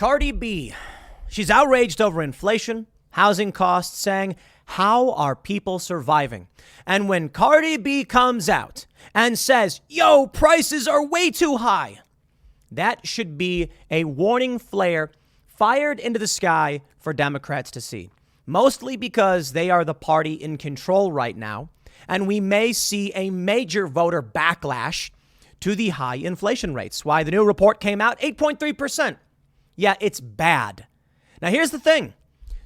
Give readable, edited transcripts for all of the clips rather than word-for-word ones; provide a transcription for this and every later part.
Cardi B, she's outraged over inflation, housing costs, saying, how are people surviving? And when Cardi B comes out and says, yo, prices are way too high, that should be a warning flare fired into the sky for Democrats to see. Mostly because they are the party in control right now, and we may see a major voter backlash to the high inflation rates. Why the new report came out, 8.3%. Yeah, it's bad. Now, here's the thing.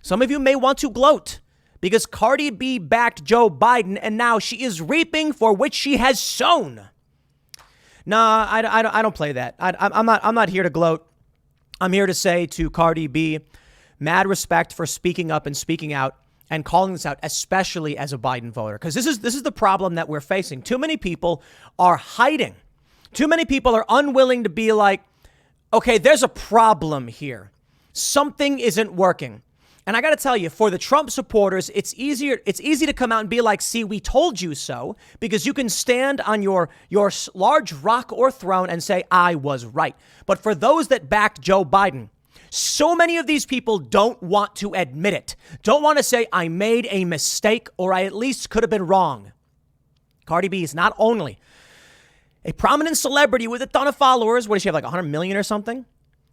Some of you may want to gloat because Cardi B backed Joe Biden, and now she is reaping for which she has sown. Nah, I don't play that. I'm not here to gloat. I'm here to say to Cardi B, mad respect for speaking up and speaking out and calling this out, especially as a Biden voter, because this is the problem that we're facing. Too many people are hiding. Too many people are unwilling to be like, okay, there's a problem here. Something isn't working. And I got to tell you, for the Trump supporters, it's easy to come out and be like, see, we told you so, because you can stand on your large rock or throne and say, I was right. But for those that backed Joe Biden, so many of these people don't want to admit it, don't want to say, I made a mistake, or I at least could have been wrong. Cardi B is not only a prominent celebrity with a ton of followers. What does she have, like 100 million or something?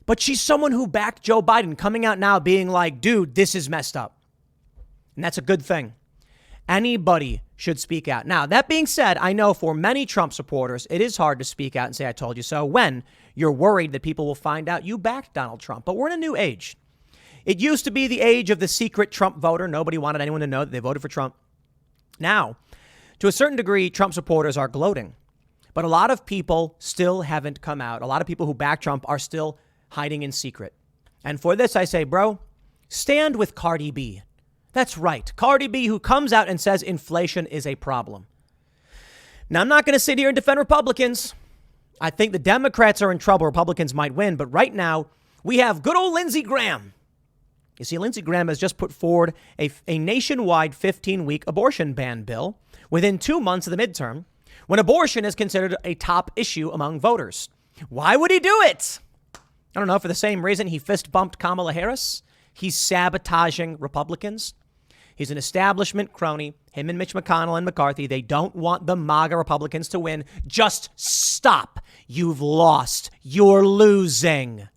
But she's someone who backed Joe Biden, coming out now being like, dude, this is messed up. And that's a good thing. Anybody should speak out. Now, that being said, I know for many Trump supporters, it is hard to speak out and say, I told you so, when you're worried that people will find out you backed Donald Trump. But we're in a new age. It used to be the age of the secret Trump voter. Nobody wanted anyone to know that they voted for Trump. Now, to a certain degree, Trump supporters are gloating. But a lot of people still haven't come out. A lot of people who back Trump are still hiding in secret. And for this, I say, bro, stand with Cardi B. That's right. Cardi B, who comes out and says inflation is a problem. Now, I'm not going to sit here and defend Republicans. I think the Democrats are in trouble. Republicans might win. But right now, we have good old Lindsey Graham. You see, Lindsey Graham has just put forward a nationwide 15-week abortion ban bill within 2 months of the midterm, when abortion is considered a top issue among voters. Why would he do it? I don't know, for the same reason he fist bumped Kamala Harris. He's sabotaging Republicans. He's an establishment crony. Him and Mitch McConnell and McCarthy, they don't want the MAGA Republicans to win. Just stop. You've lost. You're losing.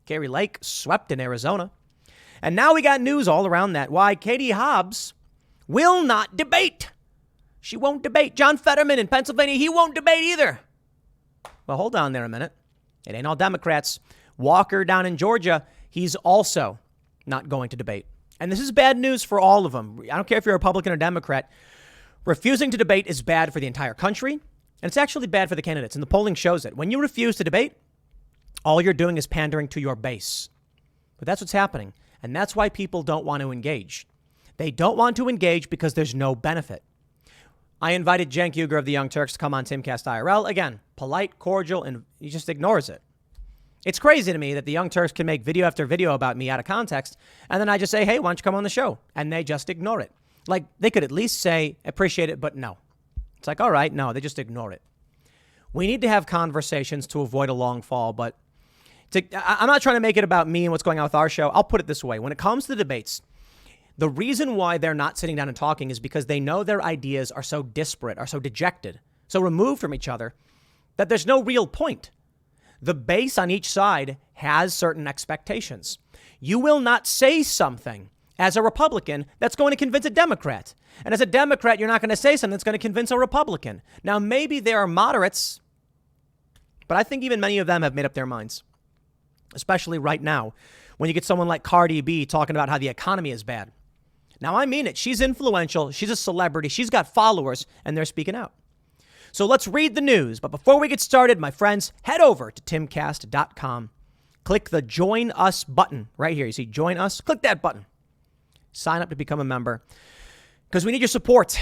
Kari Lake swept in Arizona. And now we got news all around that. Why Katie Hobbs will not debate. She won't debate. John Fetterman in Pennsylvania, he won't debate either. Well, hold on there a minute. It ain't all Democrats. Walker down in Georgia, he's also not going to debate. And this is bad news for all of them. I don't care if you're a Republican or Democrat. Refusing to debate is bad for the entire country. And it's actually bad for the candidates. And the polling shows it. When you refuse to debate, all you're doing is pandering to your base. But that's what's happening. And that's why people don't want to engage. They don't want to engage because there's no benefit. I invited Cenk Uygur of the Young Turks to come on Timcast IRL. Again, polite, cordial, and he just ignores it. It's crazy to me that the Young Turks can make video after video about me out of context, and then I just say, hey, why don't you come on the show? And they just ignore it. Like, they could at least say, appreciate it, but no. It's like, all right, no, they just ignore it. We need to have conversations to avoid a long fall, but I'm not trying to make it about me and what's going on with our show. I'll put it this way. When it comes to debates, the reason why they're not sitting down and talking is because they know their ideas are so disparate, are so dejected, so removed from each other, that there's no real point. The base on each side has certain expectations. You will not say something as a Republican that's going to convince a Democrat. And as a Democrat, you're not going to say something that's going to convince a Republican. Now, maybe there are moderates, but I think even many of them have made up their minds, especially right now, when you get someone like Cardi B talking about how the economy is bad. Now, I mean it. She's influential. She's a celebrity. She's got followers, and they're speaking out. So let's read the news. But before we get started, my friends, head over to timcast.com. Click the Join Us button right here. You see Join Us? Click that button. Sign up to become a member because we need your support.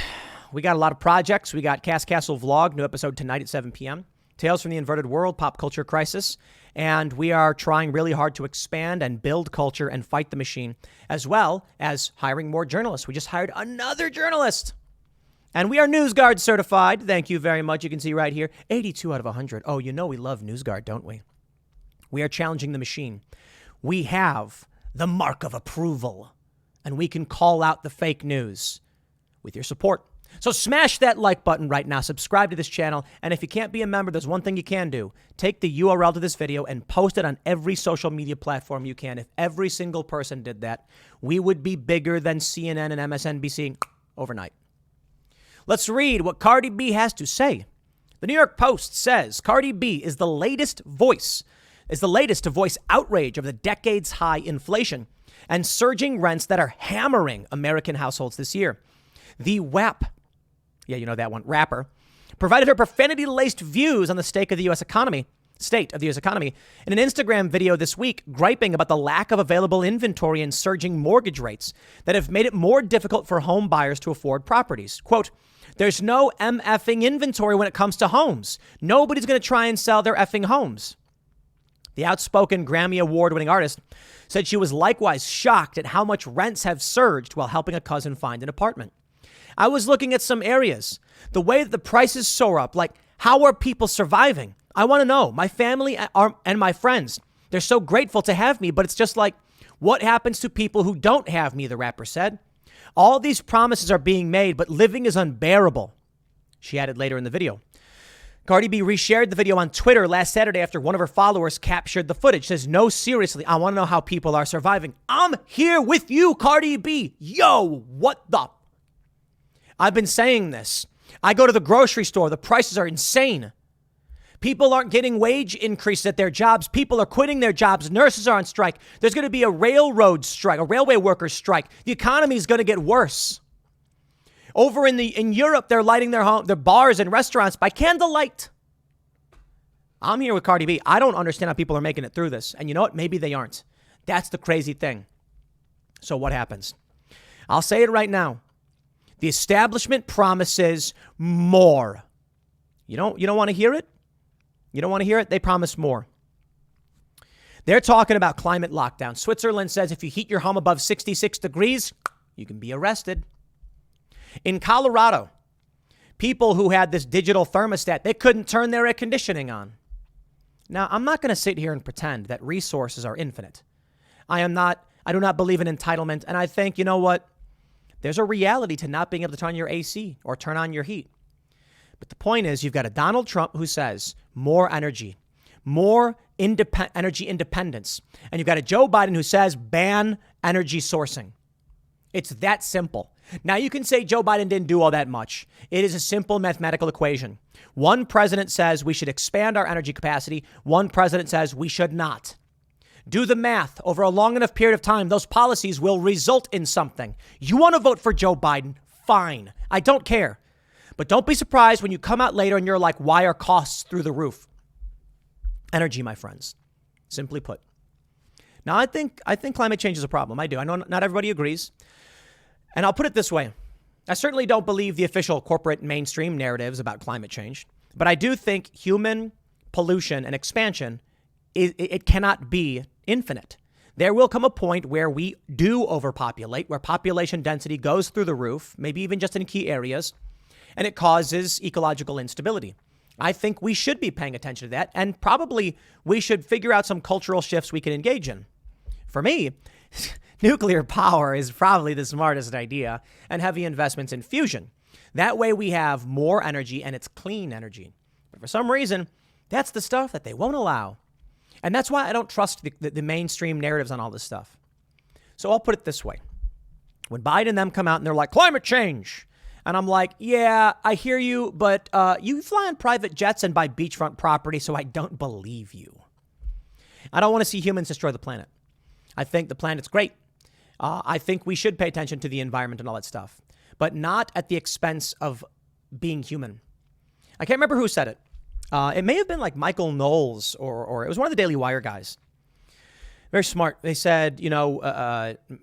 We got a lot of projects. We got Cast Castle Vlog, new episode tonight at 7 p.m. Tales from the Inverted World, Pop Culture Crisis. And we are trying really hard to expand and build culture and fight the machine, as well as hiring more journalists. We just hired another journalist. And we are NewsGuard certified. Thank you very much. You can see right here, 82 out of 100. Oh, you know we love NewsGuard, don't we? We are challenging the machine. we have the mark of approval, and we can call out the fake news with your support. So smash that like button right now, subscribe to this channel, and if you can't be a member, there's one thing you can do. Take the URL to this video and post it on every social media platform you can. If every single person did that, we would be bigger than CNN and MSNBC overnight. Let's read what Cardi B has to say. The New York Post says Cardi B is the latest to voice outrage over the decades-high inflation and surging rents that are hammering American households this year. The WAP, yeah, you know that one, rapper, provided her profanity-laced views on the state of the U.S. economy in an Instagram video this week, griping about the lack of available inventory and surging mortgage rates that have made it more difficult for home buyers to afford properties. Quote, "There's no MFing inventory when it comes to homes. Nobody's going to try and sell their effing homes." The outspoken Grammy Award-winning artist said she was likewise shocked at how much rents have surged while helping a cousin find an apartment. "I was looking at some areas. The way that the prices soar up, like how are people surviving? I want to know. My family and my friends, they're so grateful to have me, but it's just like, what happens to people who don't have me," the rapper said. "All these promises are being made, but living is unbearable," she added later in the video. Cardi B reshared the video on Twitter last Saturday after one of her followers captured the footage. Says, "No, seriously, I want to know how people are surviving. I'm here with you, Cardi B. Yo, what the? I've been saying this. I go to the grocery store. The prices are insane. People aren't getting wage increases at their jobs. People are quitting their jobs. Nurses are on strike. There's going to be a railroad strike, a railway workers strike. The economy is going to get worse. Over in Europe, they're lighting their bars and restaurants by candlelight." I'm here with Cardi B. I don't understand how people are making it through this. And you know what? Maybe they aren't. That's the crazy thing. So what happens? I'll say it right now. The establishment promises more. You don't want to hear it? You don't want to hear it? They promise more. They're talking about climate lockdown. Switzerland says if you heat your home above 66 degrees, you can be arrested. In Colorado, people who had this digital thermostat, they couldn't turn their air conditioning on. Now, I'm not going to sit here and pretend that resources are infinite. I do not believe in entitlement. And I think, you know what? There's a reality to not being able to turn on your AC or turn on your heat. But the point is, you've got a Donald Trump who says more energy, more energy independence. And you've got a Joe Biden who says ban energy sourcing. It's that simple. Now, you can say Joe Biden didn't do all that much. It is a simple mathematical equation. One president says we should expand our energy capacity. One president says we should not. Do the math. Over a long enough period of time, those policies will result in something. You want to vote for Joe Biden? Fine. I don't care. But don't be surprised when you come out later and you're like, why are costs through the roof? Energy, my friends. Simply put. Now, I think climate change is a problem. I do. I know not everybody agrees. And I'll put it this way. I certainly don't believe the official corporate mainstream narratives about climate change. But I do think human pollution and expansion, it cannot be infinite. There will come a point where we do overpopulate, where population density goes through the roof, maybe even just in key areas, and it causes ecological instability. I think we should be paying attention to that, and probably we should figure out some cultural shifts we can engage in. For me, nuclear power is probably the smartest idea, and heavy investments in fusion. That way we have more energy, and it's clean energy. But for some reason, that's the stuff that they won't allow. And that's why I don't trust the mainstream narratives on all this stuff. So I'll put it this way. When Biden and them come out and they're like, climate change. And I'm like, yeah, I hear you, but you fly on private jets and buy beachfront property, so I don't believe you. I don't want to see humans destroy the planet. I think the planet's great. I think we should pay attention to the environment and all that stuff, but not at the expense of being human. I can't remember who said it. It may have been like Michael Knowles or it was one of the Daily Wire guys. Very smart. They said,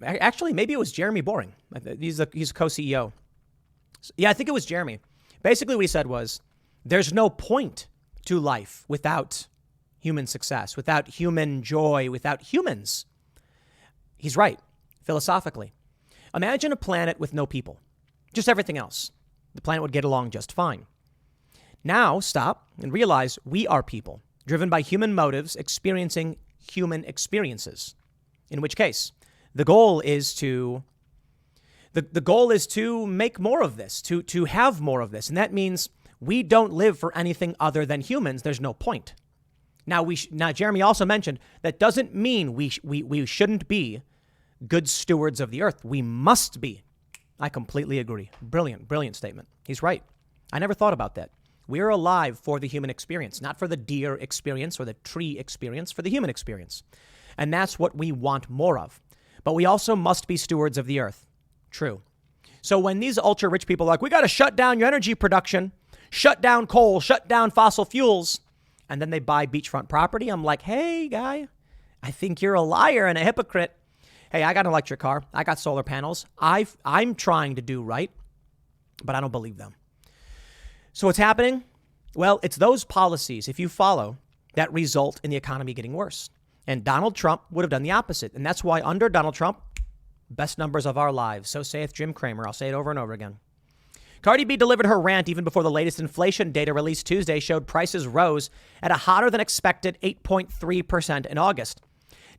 actually, maybe it was Jeremy Boring. He's a co-CEO. Yeah, I think it was Jeremy. Basically, what he said was, there's no point to life without human success, without human joy, without humans. He's right, philosophically. Imagine a planet with no people, just everything else. The planet would get along just fine. Now, stop and realize we are people, driven by human motives, experiencing human experiences. In which case, the goal is to make more of this, to have more of this. And that means we don't live for anything other than humans. There's no point. Now, Jeremy also mentioned that doesn't mean we shouldn't be good stewards of the earth. We must be. I completely agree. Brilliant statement. He's right. I never thought about that. We're alive for the human experience, not for the deer experience or the tree experience, for the human experience. And that's what we want more of. But we also must be stewards of the earth. True. So when these ultra rich people are like, we got to shut down your energy production, shut down coal, shut down fossil fuels, and then they buy beachfront property, I'm like, hey, guy, I think you're a liar and a hypocrite. Hey, I got an electric car. I got solar panels. I'm trying to do right, but I don't believe them. So what's happening? Well, it's those policies, if you follow, that result in the economy getting worse. And Donald Trump would have done the opposite. And that's why under Donald Trump, best numbers of our lives. So saith Jim Cramer. I'll say it over and over again. Cardi B delivered her rant even before the latest inflation data released Tuesday showed prices rose at a hotter than expected 8.3% in August.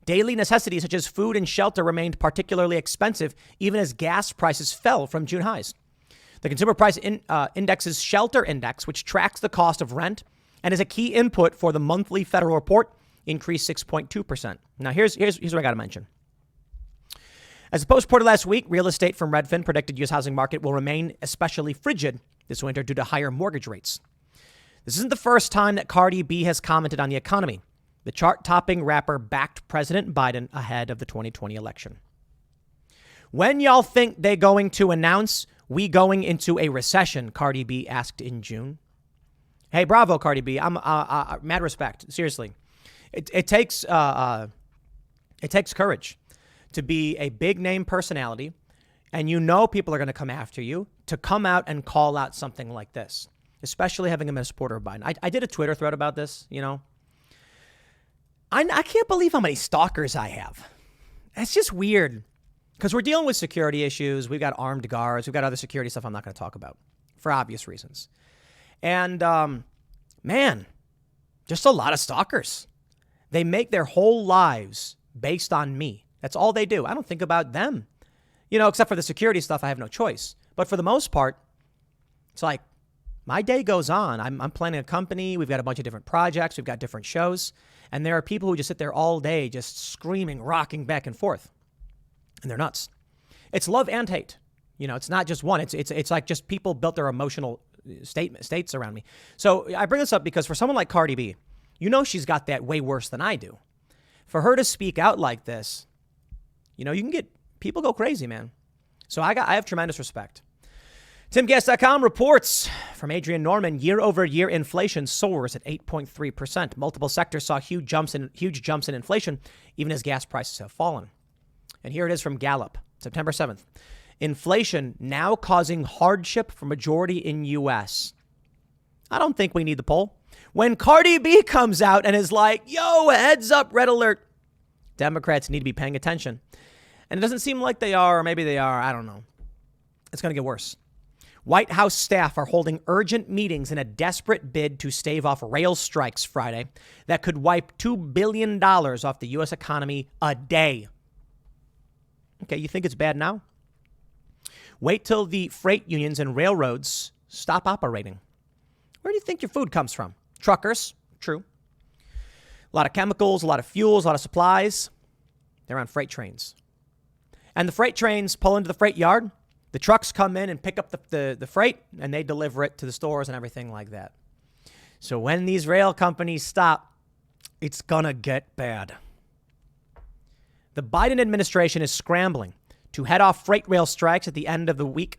Daily necessities such as food and shelter remained particularly expensive, even as gas prices fell from June highs. The Consumer Price Index's Shelter Index, which tracks the cost of rent and is a key input for the monthly federal report, increased 6.2%. Now, here's what I got to mention. As the Post reported last week, real estate from Redfin predicted U.S. housing market will remain especially frigid this winter due to higher mortgage rates. This isn't the first time that Cardi B has commented on the economy. The chart-topping rapper backed President Biden ahead of the 2020 election. When y'all think they going to announce we going into a recession, Cardi B asked in June. Hey, bravo, Cardi B. I'm mad respect. Seriously. It takes courage to be a big name personality, and you know people are going to come after you, to come out and call out something like this, especially having been a supporter of Biden. I did a Twitter thread about this, you know. I can't believe how many stalkers I have. That's just weird because we're dealing with security issues. We've got armed guards. We've got other security stuff I'm not going to talk about for obvious reasons. And, man, just a lot of stalkers. They make their whole lives based on me. That's all they do. I don't think about them, you know, except for the security stuff. I have no choice. But for the most part, it's like my day goes on. I'm planning a company. We've got a bunch of different projects. We've got different shows. And there are people who just sit there all day just screaming, rocking back and forth. And they're nuts. It's love and hate. You know, it's not just one. It's like just people built their emotional states around me. So I bring this up because for someone like Cardi B, you know she's got that way worse than I do. For her to speak out like this, you know, you can get people go crazy, man. So I have tremendous respect. TimGuest.com reports from Adrian Norman, year over year inflation soars at 8.3%. Multiple sectors saw huge jumps in inflation, even as gas prices have fallen. And here it is from Gallup, September 7th. Inflation now causing hardship for majority in U.S. I don't think we need the poll. When Cardi B comes out and is like, yo, heads up, red alert, Democrats need to be paying attention. And it doesn't seem like they are, or maybe they are. I don't know. It's going to get worse. White House staff are holding urgent meetings in a desperate bid to stave off rail strikes Friday that could wipe $2 billion off the U.S. economy a day. Okay, you think it's bad now? Wait till the freight unions and railroads stop operating. Where do you think your food comes from? Truckers, true. A lot of chemicals, a lot of fuels, a lot of supplies. They're on freight trains. And the freight trains pull into the freight yard. The trucks come in and pick up the freight, and they deliver it to the stores and everything like that. So when these rail companies stop, it's going to get bad. The Biden administration is scrambling to head off freight rail strikes at the end of the week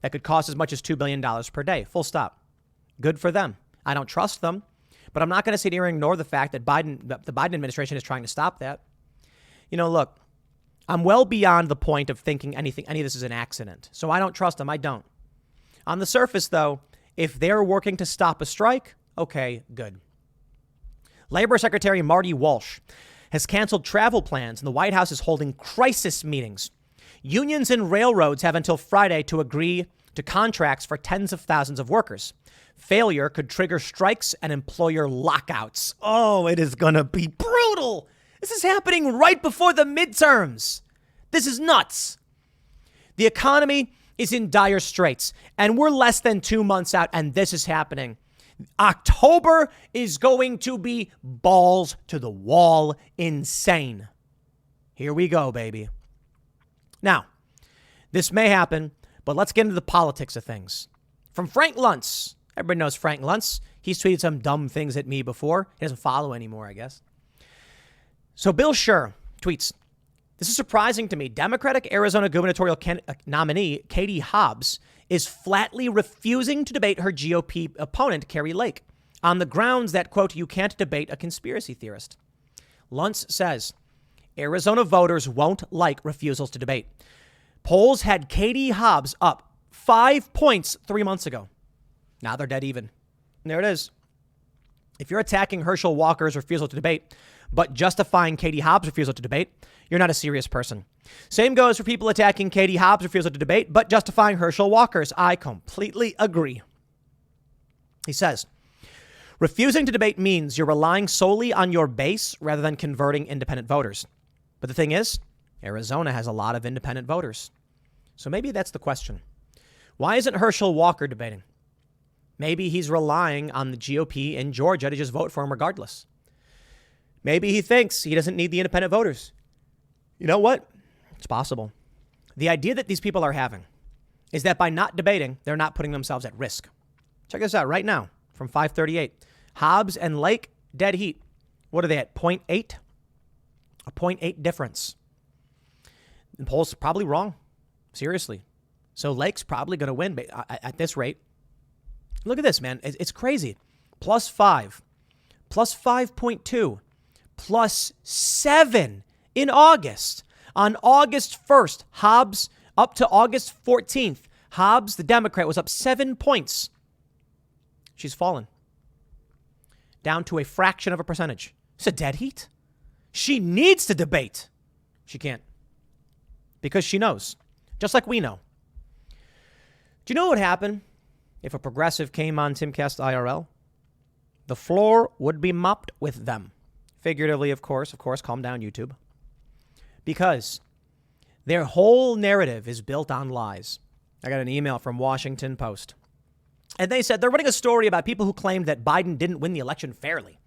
that could cost as much as $2 billion per day. Full stop. Good for them. I don't trust them, but I'm not going to sit here and ignore the fact that the Biden administration is trying to stop that. You know, look, I'm well beyond the point of thinking any of this is an accident. So I don't trust them. I don't. On the surface, though, if they're working to stop a strike, okay, good. Labor Secretary Marty Walsh has canceled travel plans, and the White House is holding crisis meetings. Unions and railroads have until Friday to agree to contracts for tens of thousands of workers. Failure could trigger strikes and employer lockouts. Oh, it is going to be brutal. This is happening right before the midterms. This is nuts. The economy is in dire straits, and we're less than 2 months out, and this is happening. October is going to be balls to the wall insane. Here we go, baby. Now, this may happen, but let's get into the politics of things. From Frank Luntz. Everybody knows Frank Luntz. He's tweeted some dumb things at me before. He doesn't follow anymore, I guess. So Bill Scher tweets, "This is surprising to me. Democratic Arizona gubernatorial nominee Katie Hobbs is flatly refusing to debate her GOP opponent, Kari Lake, on the grounds that, quote, you can't debate a conspiracy theorist." Luntz says, Arizona voters won't like refusals to debate. Polls had Katie Hobbs up 5 points 3 months ago. Now they're dead even. And there it is. If you're attacking Herschel Walker's refusal to debate, but justifying Katie Hobbs' refusal to debate, you're not a serious person. Same goes for people attacking Katie Hobbs' refusal to debate, but justifying Herschel Walker's. I completely agree. He says, refusing to debate means you're relying solely on your base rather than converting independent voters. But the thing is, Arizona has a lot of independent voters. So maybe that's the question. Why isn't Herschel Walker debating? Maybe he's relying on the GOP in Georgia to just vote for him regardless. Maybe he thinks he doesn't need the independent voters. You know what? It's possible. The idea that these people are having is that by not debating, they're not putting themselves at risk. Check this out right now from 538. Hobbs and Lake, dead heat. What are they at? 0.8? A 0.8 difference. The polls are probably wrong. Seriously. So Lake's probably going to win at this rate. Look at this, man. It's crazy. +5, +5.2, +7 in August. On August 1st, Hobbs up to August 14th. Hobbs, the Democrat, was up 7 points. She's fallen down to a fraction of a percentage. It's a dead heat. She needs to debate. She can't because she knows, just like we know. Do you know what would happen if a progressive came on Timcast IRL? The floor would be mopped with them. Figuratively, of course, calm down, YouTube. Because their whole narrative is built on lies. I got an email from Washington Post. And they said they're running a story about people who claimed that Biden didn't win the election fairly.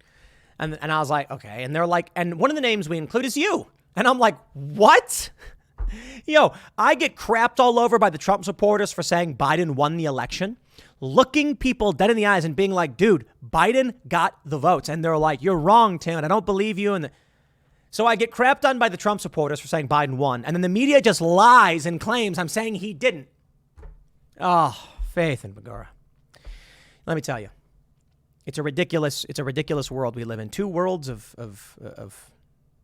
And I was like, okay. And they're like, and one of the names we include is you. And I'm like, what? Yo, I get crapped all over by the Trump supporters for saying Biden won the election, looking people dead in the eyes and being like, dude, Biden got the votes. And they're like, you're wrong, Tim, and I don't believe you. And so I get crapped on by the Trump supporters for saying Biden won. And then the media just lies and claims I'm saying he didn't. Oh, Faith and Bagura. Let me tell you, it's a ridiculous world we live in. Two worlds of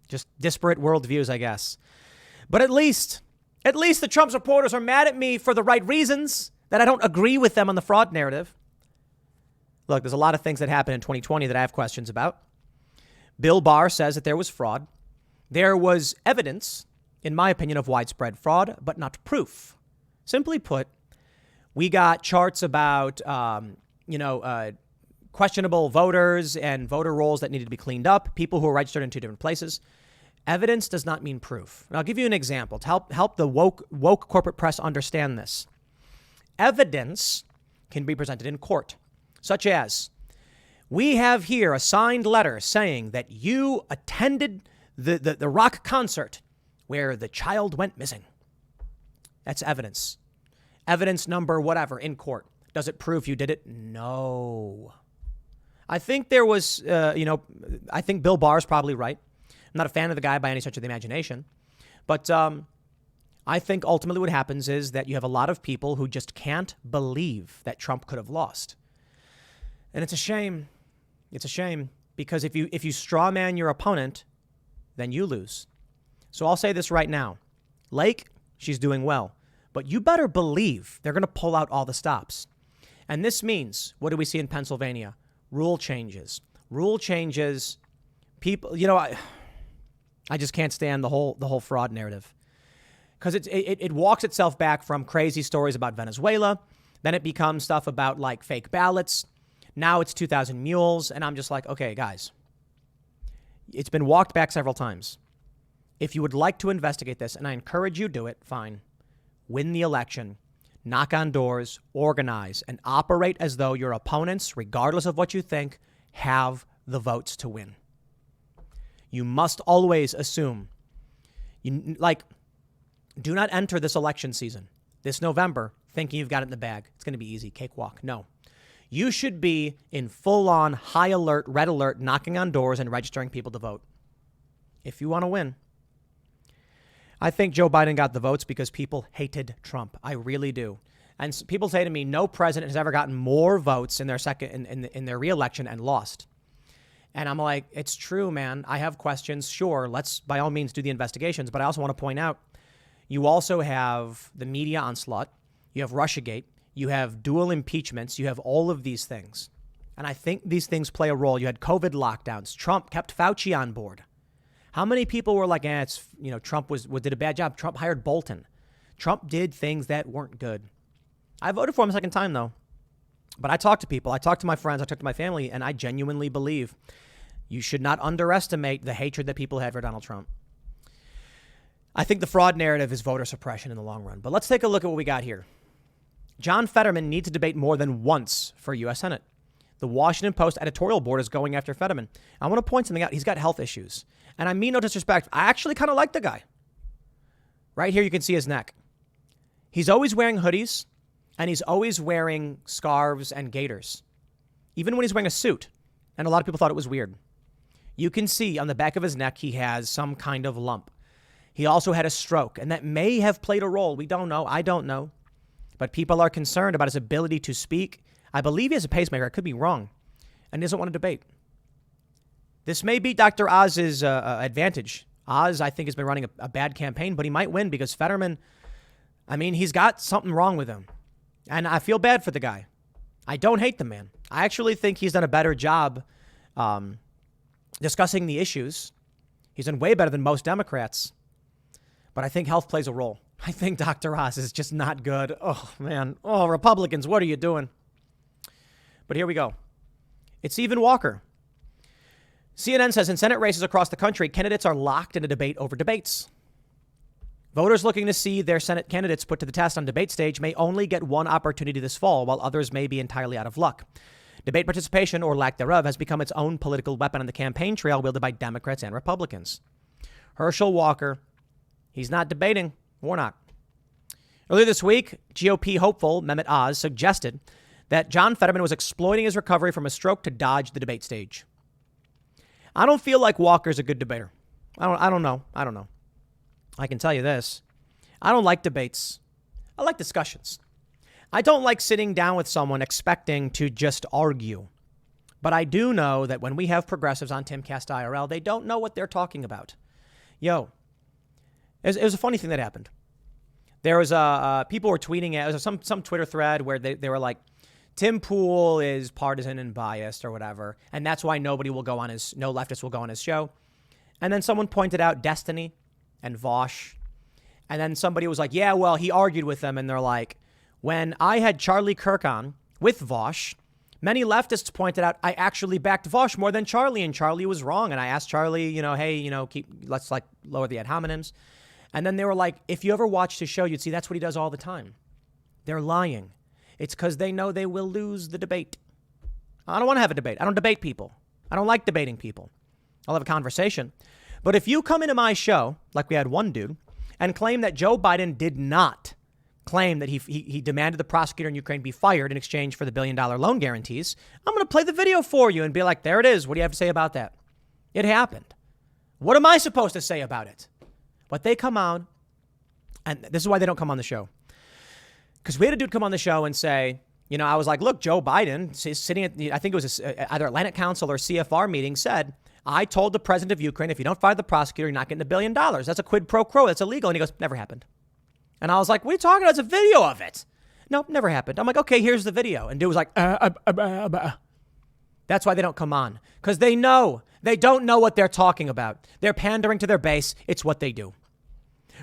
just disparate worldviews, I guess. But at least the Trump supporters are mad at me for the right reasons, that I don't agree with them on the fraud narrative. Look, there's a lot of things that happened in 2020 that I have questions about. Bill Barr says that there was fraud. There was evidence, in my opinion, of widespread fraud, but not proof. Simply put, we got charts about, questionable voters and voter rolls that needed to be cleaned up, people who were registered in two different places. Evidence does not mean proof. And I'll give you an example to help the woke corporate press understand this. Evidence can be presented in court, such as, we have here a signed letter saying that you attended the rock concert where the child went missing. That's evidence. Evidence number whatever in court. Does it prove you did it? No. I think there was, I think Bill Barr is probably right. I'm not a fan of the guy by any stretch of the imagination. But I think ultimately what happens is that you have a lot of people who just can't believe that Trump could have lost. And it's a shame. It's a shame because if you straw man your opponent, then you lose. So I'll say this right now. Lake, she's doing well. But you better believe they're going to pull out all the stops. And this means, what do we see in Pennsylvania? Rule changes. People, I just can't stand the whole fraud narrative because it walks itself back from crazy stories about Venezuela. Then it becomes stuff about like fake ballots. Now it's 2,000 mules. And I'm just like, okay, guys, It's been walked back several times. If you would like to investigate this, and I encourage you do it, fine. Win the election. Knock on doors, organize, and operate as though your opponents, regardless of what you think, have the votes to win. You must always assume, do not enter this election season, this November, thinking you've got it in the bag. It's going to be easy, cakewalk. No. You should be in full-on, high alert, red alert, knocking on doors and registering people to vote. If you want to win. I think Joe Biden got the votes because people hated Trump. I really do. And people say to me, no president has ever gotten more votes in their in their reelection and lost. And I'm like, it's true, man. I have questions. Sure, let's by all means do the investigations. But I also want to point out, you also have the media onslaught. You have Russiagate. You have dual impeachments. You have all of these things. And I think these things play a role. You had COVID lockdowns. Trump kept Fauci on board. How many people were like, Trump did a bad job. Trump hired Bolton. Trump did things that weren't good. I voted for him a second time, though. But I talked to people. I talked to my friends. I talked to my family. And I genuinely believe you should not underestimate the hatred that people had for Donald Trump. I think the fraud narrative is voter suppression in the long run. But let's take a look at what we got here. John Fetterman needs to debate more than once for U.S. Senate. The Washington Post editorial board is going after Fetterman. I want to point something out. He's got health issues. And I mean no disrespect. I actually kind of like the guy. Right here, you can see his neck. He's always wearing hoodies, and he's always wearing scarves and gaiters, even when he's wearing a suit. And a lot of people thought it was weird. You can see on the back of his neck, he has some kind of lump. He also had a stroke, and that may have played a role. We don't know. I don't know. But people are concerned about his ability to speak. I believe he has a pacemaker. I could be wrong. And he doesn't want to debate. This may be Dr. Oz's advantage. Oz, I think, has been running a bad campaign, but he might win because Fetterman, he's got something wrong with him. And I feel bad for the guy. I don't hate the man. I actually think he's done a better job discussing the issues. He's done way better than most Democrats. But I think health plays a role. I think Dr. Oz is just not good. Oh, man. Oh, Republicans, what are you doing? But here we go. It's Stephen Walker. CNN says in Senate races across the country, candidates are locked in a debate over debates. Voters looking to see their Senate candidates put to the test on debate stage may only get one opportunity this fall, while others may be entirely out of luck. Debate participation, or lack thereof, has become its own political weapon on the campaign trail wielded by Democrats and Republicans. Herschel Walker, he's not debating. Or not. Earlier this week, GOP hopeful Mehmet Oz suggested that John Fetterman was exploiting his recovery from a stroke to dodge the debate stage. I don't feel like Walker's a good debater. I don't know. I can tell you this. I don't like debates. I like discussions. I don't like sitting down with someone expecting to just argue. But I do know that when we have progressives on Timcast IRL, they don't know what they're talking about. It was a funny thing that happened. There was people were tweeting it. It was some Twitter thread where they were like, Tim Pool is partisan and biased or whatever, and that's why no leftist will go on his show. And then someone pointed out Destiny and Vosh, and then somebody was like, yeah, well, he argued with them, and they're like, when I had Charlie Kirk on with Vosh, many leftists pointed out I actually backed Vosh more than Charlie, and Charlie was wrong. And I asked Charlie, hey, let's lower the ad hominems. And then they were like, if you ever watched his show, you'd see that's what he does all the time. They're lying. It's because they know they will lose the debate. I don't want to have a debate. I don't debate people. I don't like debating people. I'll have a conversation. But if you come into my show, like we had one dude, and claim that Joe Biden did not claim that he demanded the prosecutor in Ukraine be fired in exchange for the $1 billion loan guarantees, I'm going to play the video for you and be like, there it is. What do you have to say about that? It happened. What am I supposed to say about it? But they come on, and this is why they don't come on the show. Because we had a dude come on the show and say, I was like, look, Joe Biden sitting at, I think it was either Atlantic Council or CFR meeting, said, I told the president of Ukraine, if you don't fire the prosecutor, you're not getting $1 billion. That's a quid pro quo. That's illegal. And he goes, never happened. And I was like, what are you talking about? It's a video of it. Nope, never happened. I'm like, okay, here's the video. And dude was like, That's why they don't come on. Because they know. They don't know what they're talking about. They're pandering to their base. It's what they do.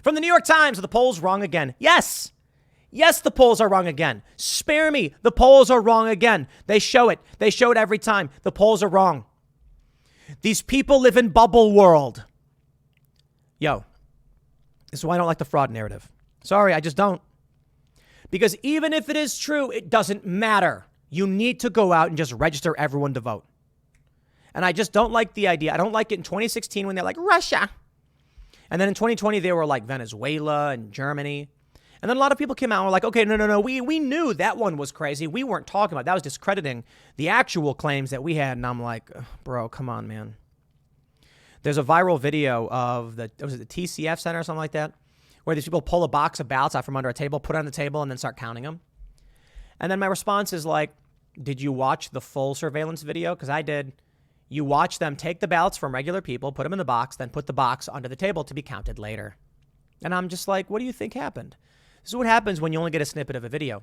From the New York Times, are the polls wrong again? Yes. Yes, the polls are wrong again. Spare me. The polls are wrong again. They show it. They show it every time. The polls are wrong. These people live in bubble world. Yo, this is why I don't like the fraud narrative. Sorry, I just don't. Because even if it is true, it doesn't matter. You need to go out and just register everyone to vote. And I just don't like the idea. I don't like it in 2016 when they're like, Russia. And then in 2020, they were like Venezuela and Germany. And then a lot of people came out and were like, okay, no. We knew that one was crazy. We weren't talking about that. Was discrediting the actual claims that we had. And I'm like, bro, come on, man. There's a viral video of the TCF Center or something like that, where these people pull a box of ballots out from under a table, put it on the table, and then start counting them. And then my response is like, did you watch the full surveillance video? Because I did. You watch them take the ballots from regular people, put them in the box, then put the box under the table to be counted later. And I'm just like, what do you think happened? This is what happens when you only get a snippet of a video.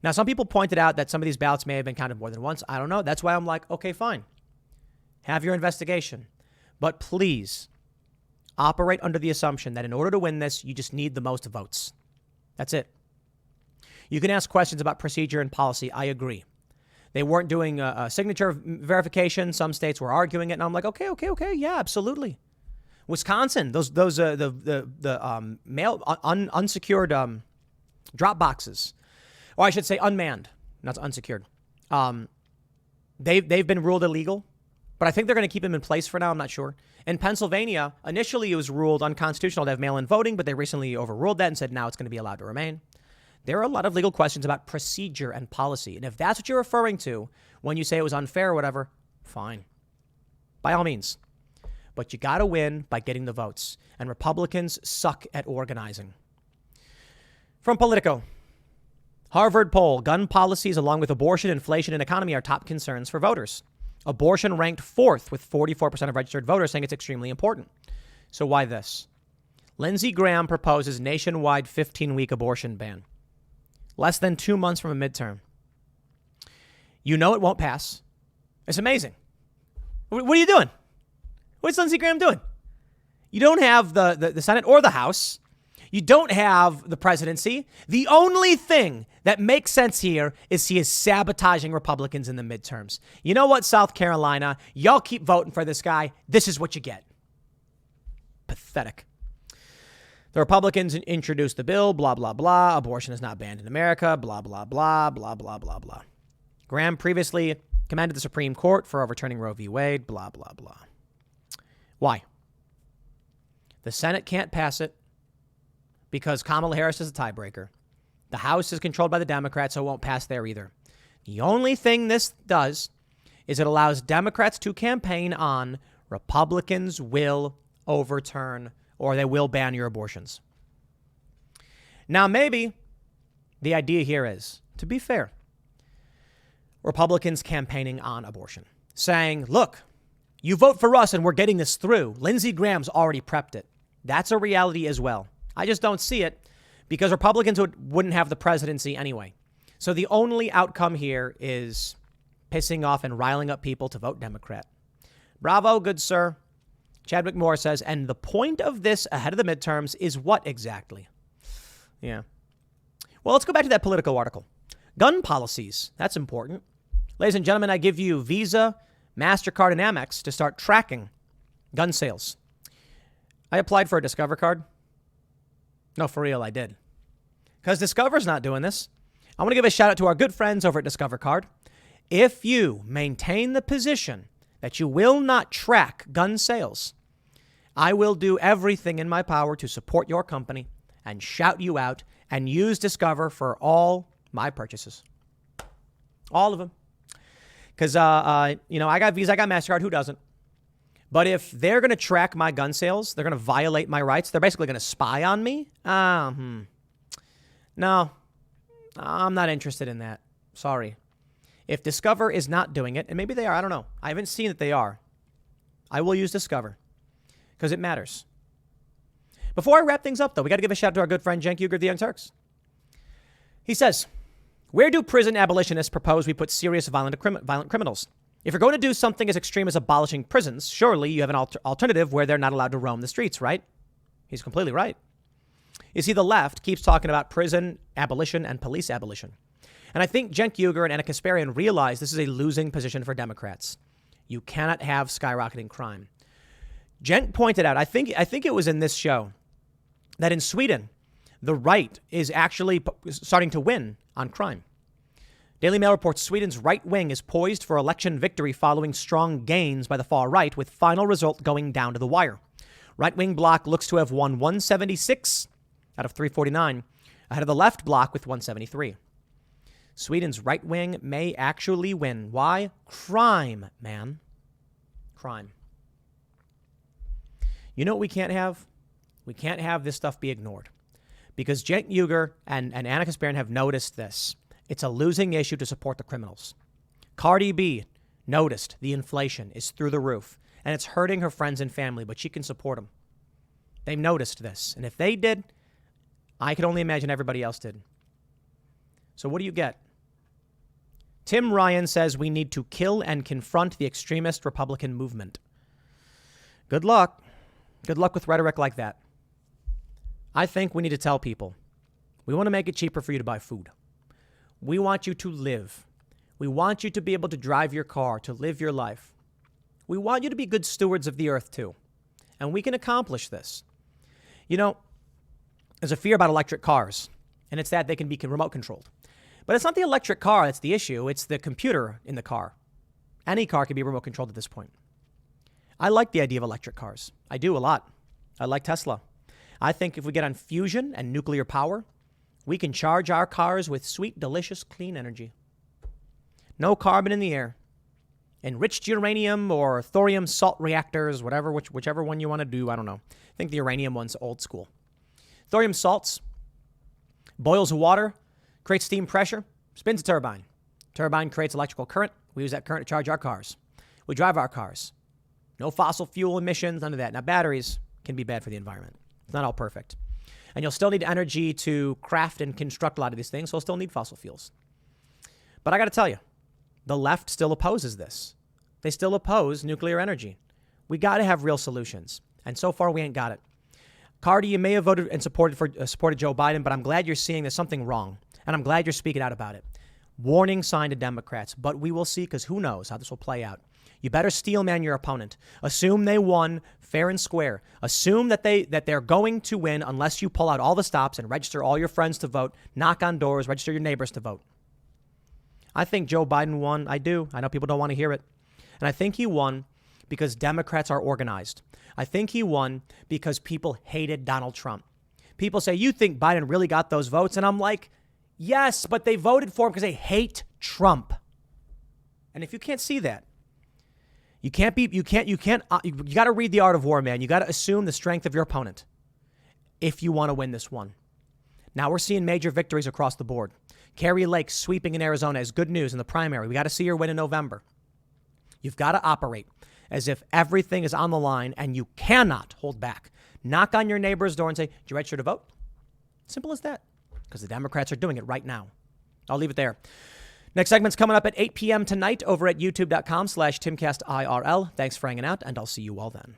Now, some people pointed out that some of these ballots may have been counted more than once. I don't know. That's why I'm like, okay, fine. Have your investigation. But please operate under the assumption that in order to win this, you just need the most votes. That's it. You can ask questions about procedure and policy. I agree. They weren't doing a signature verification. Some states were arguing it. And I'm like, okay. Yeah, absolutely. Wisconsin, the mail unsecured drop boxes, or I should say unmanned, not unsecured. They've been ruled illegal, but I think they're going to keep them in place for now. I'm not sure. In Pennsylvania, initially it was ruled unconstitutional to have mail-in voting, but they recently overruled that and said now it's going to be allowed to remain. There are a lot of legal questions about procedure and policy. And if that's what you're referring to when you say it was unfair or whatever, fine. By all means. But you got to win by getting the votes. And Republicans suck at organizing. From Politico. Harvard poll, gun policies along with abortion, inflation, and economy are top concerns for voters. Abortion ranked fourth with 44% of registered voters saying it's extremely important. So why this? Lindsey Graham proposes nationwide 15-week abortion ban. Less than 2 months from a midterm. You know it won't pass. It's amazing. What are you doing? What's Lindsey Graham doing? You don't have the Senate or the House. You don't have the presidency. The only thing that makes sense here is he is sabotaging Republicans in the midterms. You know what, South Carolina? Y'all keep voting for this guy. This is what you get. Pathetic. The Republicans introduced the bill, blah, blah, blah. Abortion is not banned in America, blah, blah, blah, blah, blah, blah, blah. Graham previously commanded the Supreme Court for overturning Roe v. Wade, blah, blah, blah. Why? The Senate can't pass it because Kamala Harris is a tiebreaker. The House is controlled by the Democrats, so it won't pass there either. The only thing this does is it allows Democrats to campaign on Republicans will overturn or they will ban your abortions. Now, maybe the idea here is, to be fair, Republicans campaigning on abortion, saying, look, you vote for us and we're getting this through. Lindsey Graham's already prepped it. That's a reality as well. I just don't see it because Republicans wouldn't have the presidency anyway. So the only outcome here is pissing off and riling up people to vote Democrat. Bravo, good sir. Chadwick Moore says, and the point of this ahead of the midterms is what exactly? Yeah. Well, let's go back to that Politico article. Gun policies. That's important. Ladies and gentlemen, I give you Visa, MasterCard, and Amex to start tracking gun sales. I applied for a Discover card. No, for real, I did. Because Discover's not doing this. I want to give a shout out to our good friends over at Discover Card. If you maintain the position that you will not track gun sales, I will do everything in my power to support your company and shout you out and use Discover for all my purchases. All of them. Because, I got Visa, I got MasterCard. Who doesn't? But if they're going to track my gun sales, they're going to violate my rights. They're basically going to spy on me. No, I'm not interested in that. Sorry. If Discover is not doing it, and maybe they are, I don't know. I haven't seen that they are. I will use Discover because it matters. Before I wrap things up, though, we got to give a shout out to our good friend Cenk Uygur of the Young Turks. He says, where do prison abolitionists propose we put serious violent criminals? If you're going to do something as extreme as abolishing prisons, surely you have an alternative where they're not allowed to roam the streets, right? He's completely right. You see, the left keeps talking about prison abolition and police abolition. And I think Cenk Uygur and Anna Kasparian realize this is a losing position for Democrats. You cannot have skyrocketing crime. Jen pointed out, I think it was in this show, that in Sweden, the right is actually starting to win on crime. Daily Mail reports Sweden's right wing is poised for election victory following strong gains by the far right, with final result going down to the wire. Right-wing bloc looks to have won 176 out of 349, ahead of the left bloc with 173. Sweden's right wing may actually win. Why? Crime, man. Crime. You know what we can't have? We can't have this stuff be ignored. Because Cenk Uygur and Anna Kasparian have noticed this. It's a losing issue to support the criminals. Cardi B noticed the inflation is through the roof, and it's hurting her friends and family, but she can support them. They've noticed this. And if they did, I can only imagine everybody else did. So what do you get? Tim Ryan says we need to kill and confront the extremist Republican movement. Good luck. Good luck with rhetoric like that. I think we need to tell people, we want to make it cheaper for you to buy food. We want you to live. We want you to be able to drive your car, to live your life. We want you to be good stewards of the earth too. And we can accomplish this. You know, there's a fear about electric cars, and it's that they can be remote controlled. But it's not the electric car that's the issue. It's the computer in the car. Any car can be remote controlled at this point. I like the idea of electric cars. I do a lot. I like Tesla. I think if we get on fusion and nuclear power, we can charge our cars with sweet, delicious, clean energy. No carbon in the air. Enriched uranium or thorium salt reactors, whichever one you want to do, I don't know. I think the uranium one's old school. Thorium salts, boils water, creates steam pressure, spins a turbine. Turbine creates electrical current. We use that current to charge our cars. We drive our cars. No fossil fuel emissions, none of that. Now, batteries can be bad for the environment. It's not all perfect. And you'll still need energy to craft and construct a lot of these things, so you'll still need fossil fuels. But I got to tell you, the left still opposes this. They still oppose nuclear energy. We got to have real solutions. And so far, we ain't got it. Cardi, you may have voted and supported Joe Biden, but I'm glad you're seeing there's something wrong. And I'm glad you're speaking out about it. Warning sign to Democrats, but we will see, because who knows how this will play out. You better steel man your opponent. Assume they won fair and square. Assume that they're going to win unless you pull out all the stops and register all your friends to vote, knock on doors, register your neighbors to vote. I think Joe Biden won. I do. I know people don't want to hear it. And I think he won because Democrats are organized. I think he won because people hated Donald Trump. People say, you think Biden really got those votes? And I'm like, yes, but they voted for him because they hate Trump. And if you can't see that, you got to read The Art of War, man. You got to assume the strength of your opponent if you want to win this one. Now we're seeing major victories across the board. Carrie Lake sweeping in Arizona is good news in the primary. We got to see her win in November. You've got to operate as if everything is on the line and you cannot hold back. Knock on your neighbor's door and say, did you register to vote? Simple as that, because the Democrats are doing it right now. I'll leave it there. Next segment's coming up at 8 p.m. tonight over at youtube.com/TimcastIRL. Thanks for hanging out, and I'll see you all then.